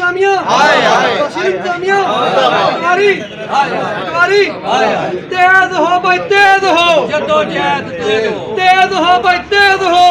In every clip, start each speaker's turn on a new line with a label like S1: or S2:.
S1: इंतजामिया तहसील इंतजामिया पटवारी तेज हो भाई तेज हो तेज हो भाई तेज हो।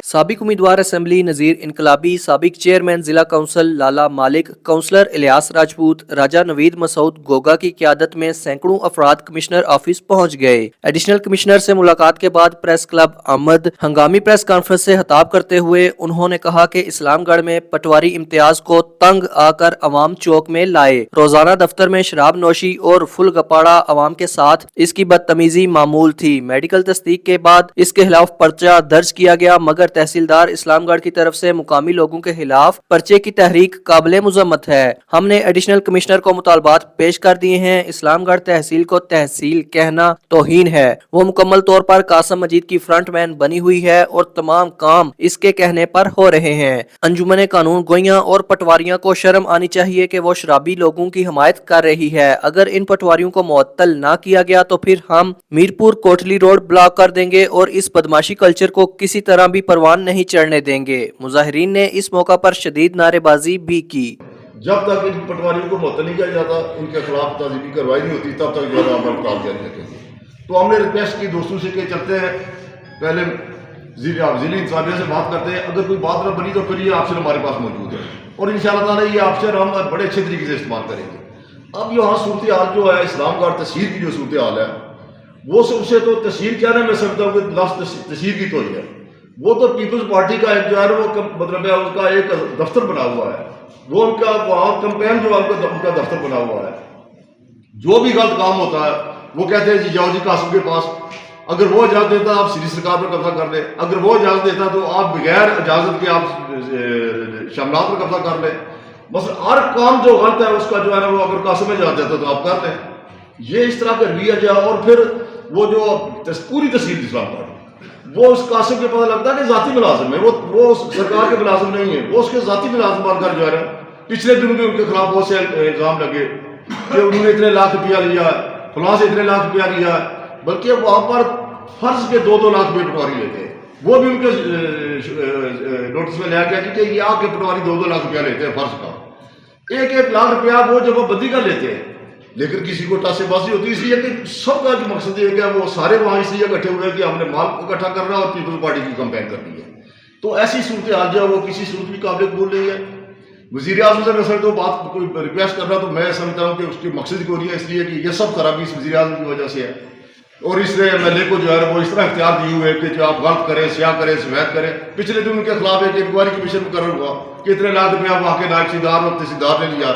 S2: साबिक उम्मीदवार असेंबली नज़ीर इनकलाबी, साबिक चेयरमैन जिला काउंसिल लाला मालिक, काउंसलर इलियास राजपूत, राजा नवीद मसूद गोगा की क़यादत में सैकड़ों अफराद कमिश्नर ऑफिस पहुंच गए। एडिशनल कमिश्नर से मुलाकात के बाद प्रेस क्लब अहमद हंगामी प्रेस कॉन्फ्रेंस से खिताब करते हुए उन्होंने कहा कि इस्लामगढ़ में पटवारी इम्तियाज को तंग आकर अवाम चौक में लाए। रोजाना दफ्तर में शराब नोशी और फुल गपाड़ा अवाम के साथ इसकी बदतमीजी मामूल थी। मेडिकल तस्दीक के बाद इसके खिलाफ पर्चा दर्ज किया गया, मगर तहसीलदार इस्लामगढ़ की तरफ से मुकामी लोगों के खिलाफ पर्चे की तहरीक काबिले मुजम्मत है। हमने एडिशनल कमिश्नर को मुतालबात पेश कर दिए हैं। इस्लामगढ़ तहसील को तहसील कहना तौहीन है। वो मुकम्मल तौर पर कासम मजीद की फ्रंटमैन बनी हुई है और तमाम काम इसके कहने पर हो रहे हैं। अंजुमन कानून गोइयां और पटवारियों को शर्म आनी चाहिए कि वो शराबी लोगों की हिमायत कर रही है। अगर इन पटवारियों को मुअत्तल ना किया गया तो फिर हम मीरपुर कोटली रोड ब्लॉक कर देंगे और इस बदमाशी कल्चर को किसी तरह भी परवान नहीं चढ़ने देंगे। मुजाहिरीन ने इस मौका पर शदीद नारेबाजी भी की।
S3: जब तक इन पटवारियों को मुअत्तल नहीं किया जाता, इनके खिलाफ तहजीबी कार्रवाई नहीं होती, तब तक जो है हड़ताल जारी रखेंगे। तो हमने रिक्वेस्ट की दोस्तों से कि चलते हैं पहले जिले इंतजामिया से बात करते हैं, अगर कोई बात न बनी तो फिर ये ऑप्शन हमारे पास मौजूद है और इंशाअल्लाह ताला ये ऑप्शन हम बड़े अच्छे तरीके से इस्तेमाल करेंगे। अब यहाँ सूरत हाल जो है इस्लामगढ़ तहसील की जो सूरत हाल है वो सबसे तो तहसील क्या है, मैं समझता हूँ कि लफ्ज़ तहसील की तो ही है, वो तो पीपल्स पार्टी का एक जो है वो मतलब है उसका एक दफ्तर बना हुआ है, वो उनका वहाँ कंपेन जो उनका दफ्तर बना हुआ है। जो भी गलत काम होता है वो कहते हैं जी जाओ जी कासिम के पास, अगर वो इजाज़त देता आप सीधी सरकार पर कब्जा कर लें, अगर वो इजाज़त देता तो आप बगैर इजाज़त के आप शामलात पर कब्जा कर लें। बस हर काम जो गलत है उसका जो है ना वो अगर कासिम में इजाज़त देता तो आप कर लें। ये इस तरह का रवैया जो और फिर वो जो पूरी तहसील इस्लामगढ़ वो उस कासिम के पता लगता है कि ज़ाती मुलाजिम है, वो सरकार के मुलाजिम नहीं है, वो उसके ज़ाती मुलाजिम बनकर जो है पिछले दिनों भी उनके खिलाफ बहुत से इल्ज़ाम लगे कि उन्होंने इतने लाख रुपया लिया, फलां से इतने लाख रुपया लिया, बल्कि वहाँ पर फर्ज के 2-2 लाख रुपये पटवारी लेते हैं। वो भी उनके नोटिस में लाया गया कि ये आपके पटवारी 2-2 लाख रुपया लेते हैं फर्ज का, 1-1 लाख रुपया वो जमाबंदी का लेते हैं। लेकिन किसी को टासेबाजी होती है, इसलिए कि सबका जो मकसद ये है कि वो सारे वहाँ इसलिए इकट्ठे हुए कि हमने माल इकट्ठा करना और पीपल्स पार्टी की कंपेन करनी है। तो ऐसी सूरत हाल जो है वो किसी सूरत भी काबिल कबूल नहीं है। वज़ीर आज़म से मैं तो बात कोई रिक्वेस्ट कर रहा तो मैं समझता हूँ कि उसकी मकसद को नहीं है, इसलिए कि ये सब खराबी इस वज़ीर आज़म की वजह से है और इसलिए MLA को जो है वो इस तरह इख्तियार दिए हुए कि जो आप गलत करें, स्याह करें, सफेद करें। पिछले दिन उनके खिलाफ एक इंक्वायरी कमीशन मुकर्रर हुआ कि इतने लाख रुपया वहाँ के नायब तहसीलदार और तहसीलदार ने लिया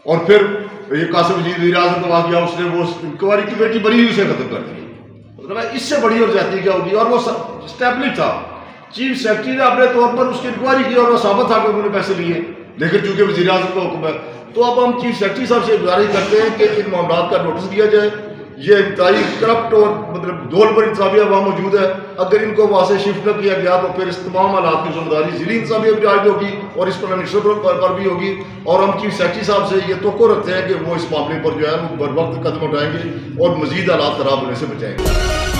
S3: और फिर ये कासिम वज़ीर आज़म के पास गया, उसने वो इंक्वायरी कमेटी बनी हुई उसे खत्म कर दी। मतलब इससे बड़ी और ज्यादती क्या होगी। और वो स्टैब्लिश था, चीफ सेक्रेटरी ने अपने तौर पर उसकी इंक्वायरी की और वो साबित था कि उन्होंने पैसे लिए, लेकिन चूंकि वज़ीर आज़म का हुक्म है तो अब हम चीफ सेक्रेटरी साहब से गुजारिश करते हैं कि इन मामलों का नोटिस दिया जाए। ये इंतहाई करप्ट और मतलब दौर पर इंतजामिया वहाँ मौजूद है, अगर इनको वहाँ से शिफ्ट न किया गया तो फिर इस तमाम हालात की जिम्मेदारी जिली इंतजामिया भी आज होगी और इस पर मिनिस्टर पर भी होगी। और हम चीफ सेक्रेटरी साहब से ये तवक्को रखते हैं कि वो इस मामले पर जो है वो बर वक्त कदम उठाएंगे और मजीद हालात खराब होने से बचाएंगे।